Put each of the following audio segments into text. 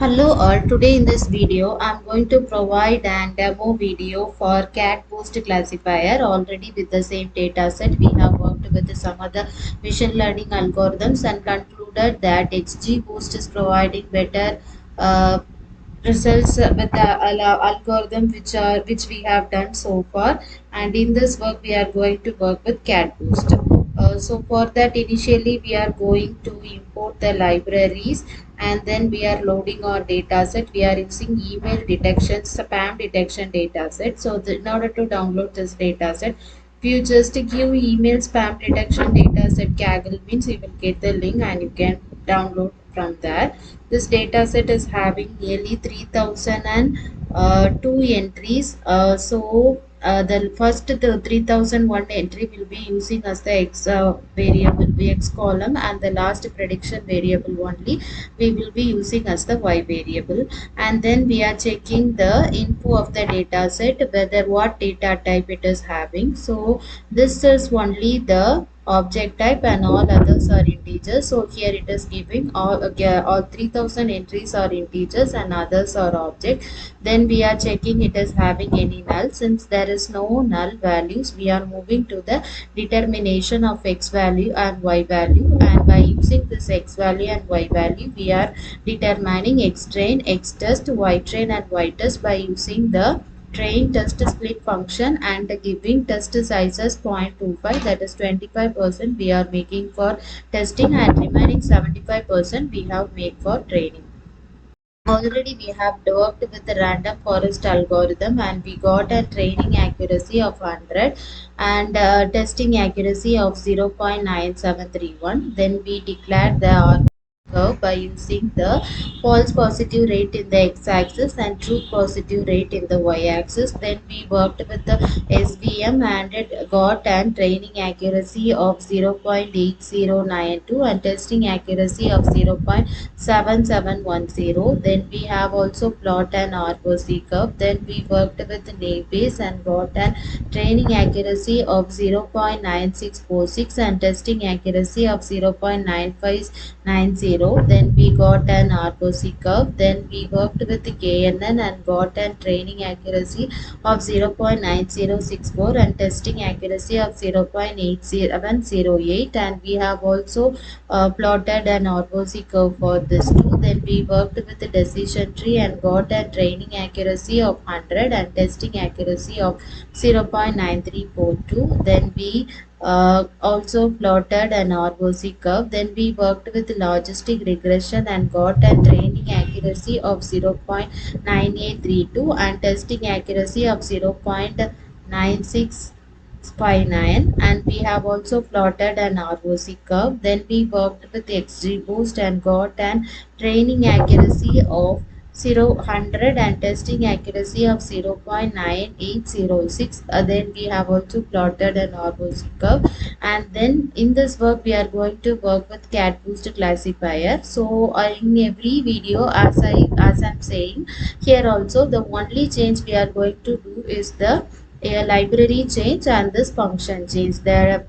Hello all, today in this video I'm going to provide an demo video for CatBoost classifier. Already with the same data set we have worked with some other machine learning algorithms and concluded that XgBoost is providing better uh, results with the algorithm which we have done so far, and in this work we are going to work with CatBoost. So for that initially we are going to import the libraries, and then we are loading our data set. We are using email detection, spam detection data set. So in order to download this data set, if you just give email spam detection data set Kaggle means you will get the link and you can download from there. This data set is having nearly 3002 entries. The first the 3001 entry will be using as the x variable x column, and the last prediction variable only we will be using as the y variable. And then we are checking the info of the data set, whether what data type it is having. So this is only the object type and all others are integers. So here it is giving all 3000 entries are integers and others are object. Then we are checking it is having any null. Since there is no null values, we are moving to the determination of x value and y value, and by using this x value and y value we are determining x train, x test, y train and y test by using the train test split function and giving test sizes 0.25, that is 25% we are making for testing, and remaining 75% we have made for training. Already we have worked with the random forest algorithm and we got a training accuracy of 100 and testing accuracy of 0.9731. Then we declared the curve by using the false positive rate in the x-axis and true positive rate in the y-axis. Then we worked with the SVM and it got an training accuracy of 0.8092 and testing accuracy of 0.7710. Then we have also plotted an ROC curve. Then we worked with the naive Bayes and got an training accuracy of 0.9646 and testing accuracy of 0.9590. Then we got an ROC curve. Then we worked with the KNN and got an training accuracy of 0.9064 and testing accuracy of 0.8708, and we have also plotted an ROC curve for this too. Then we worked with the decision tree and got a training accuracy of 100 and testing accuracy of 0.9342. Then we also plotted an ROC curve. Then we worked with logistic regression and got a training accuracy of 0.9832 and testing accuracy of 0.9659, and we have also plotted an ROC curve. Then we worked with XgBoost and got an training accuracy of 100 and testing accuracy of 0.9806. Then we have also plotted an ROC curve, and then in this work we are going to work with CatBoost classifier. So in every video, as I'm saying here also, the only change we are going to do is the library change and this function change. The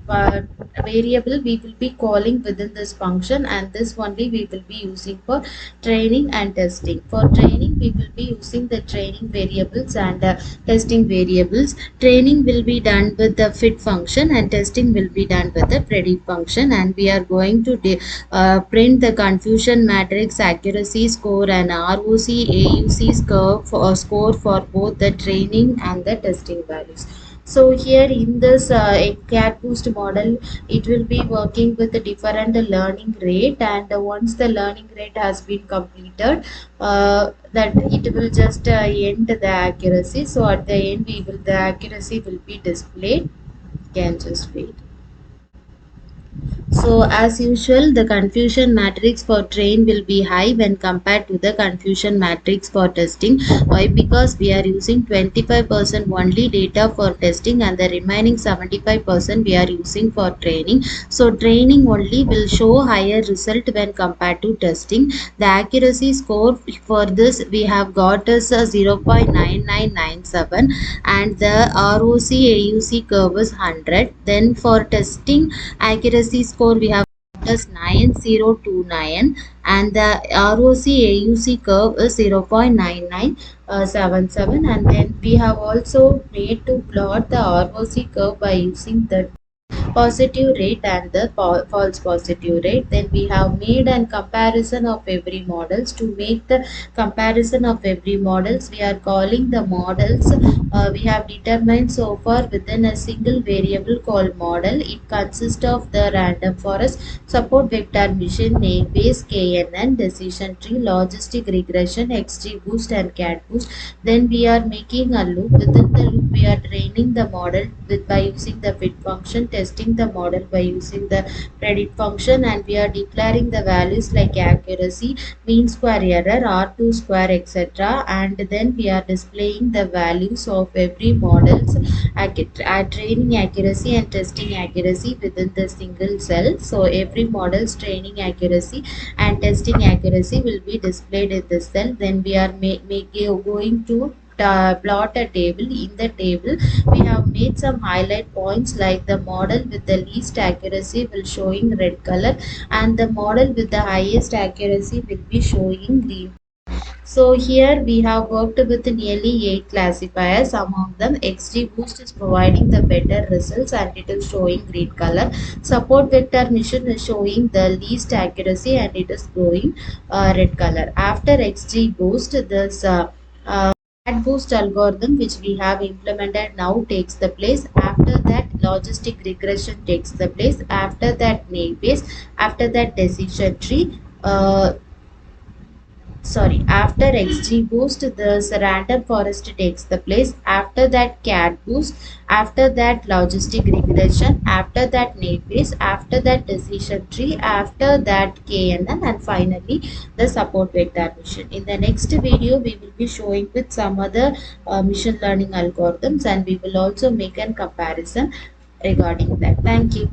variable we will be calling within this function, and this only we will be using for training and testing. For training we will be using the training variables and testing variables. Training will be done with the fit function and testing will be done with the predict function, and we are going to print the confusion matrix accuracy score and ROC AUC score for both the training and the testing values. So here in this CatBoost model, it will be working with a different learning rate, and once the learning rate has been completed, that it will just end the accuracy. So at the end the accuracy will be displayed. You can just wait. So as usual, the confusion matrix for train will be high when compared to the confusion matrix for testing. Why? Because we are using 25% only data for testing and the remaining 75% we are using for training. So training only will show higher result when compared to testing. The accuracy score for this we have got is 0.9997 and the ROC AUC curve is 100. Then for testing accuracy score we have is 9029, and the ROC AUC curve is 0.9977, and then we have also made to plot the ROC curve by using the positive rate and the false positive rate. Then we have made a comparison of every models. To make the comparison of every models, we are calling the models we have determined so far within a single variable called model. It consists of the random forest, support vector mission, name base, KNN, decision tree, logistic regression, XgBoost and CatBoost. Then we are making a loop. Within the loop, we are training the model by using the fit function, testing the model by using the predict function, and we are declaring the values like accuracy, mean square error, R2 square, etc. And then we are displaying the values of every model's training accuracy and testing accuracy within the single cell. So every model's training accuracy and testing accuracy will be displayed in the cell. Then we are going to plot a table. In the table, we have made some highlight points like the model with the least accuracy will showing red color, and the model with the highest accuracy will be showing green. So here we have worked with nearly 8 classifiers. Among them, XgBoost is providing the better results and it is showing green color. Support vector mission is showing the least accuracy and it is showing red color. After XgBoost, this CatBoost algorithm which we have implemented now takes the place. After that, logistic regression takes the place. After that, naive base. After that, decision tree. After XgBoost, the random forest takes the place. After that, CatBoost. After that, logistic regression. After that, naive base. After that, decision tree. After that, KNN, and finally the support vector mission. In the next video, we will be showing with some other machine learning algorithms, and we will also make a comparison regarding that. Thank you.